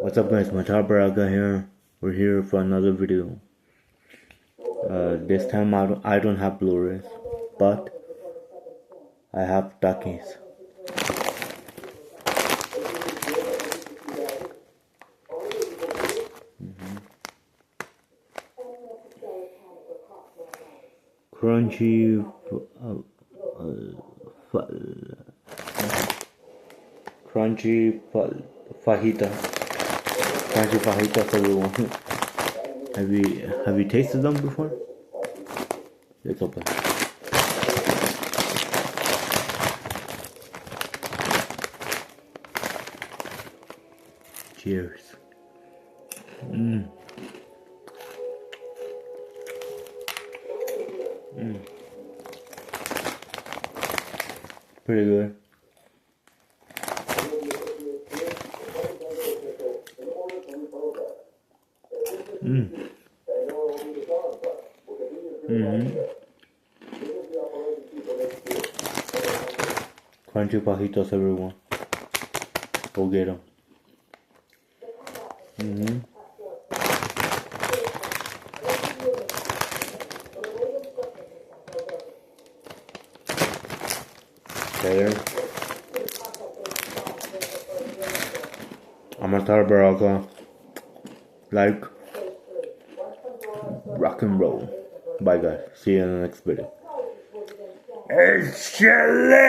What's up guys, Matata Baraka here. We're here for another video. This time I don't have Blu-rays, but I have Takis. Crunchy fajitas. Crunchy fajitas, everyone. Have you tasted them before? Let's open. Cheers. Pretty good. Crunchy fajitas, everyone. Go get them. There. I'm Matata Baraka. Like, rock and roll. Bye guys. See you in the next video. It's chilly!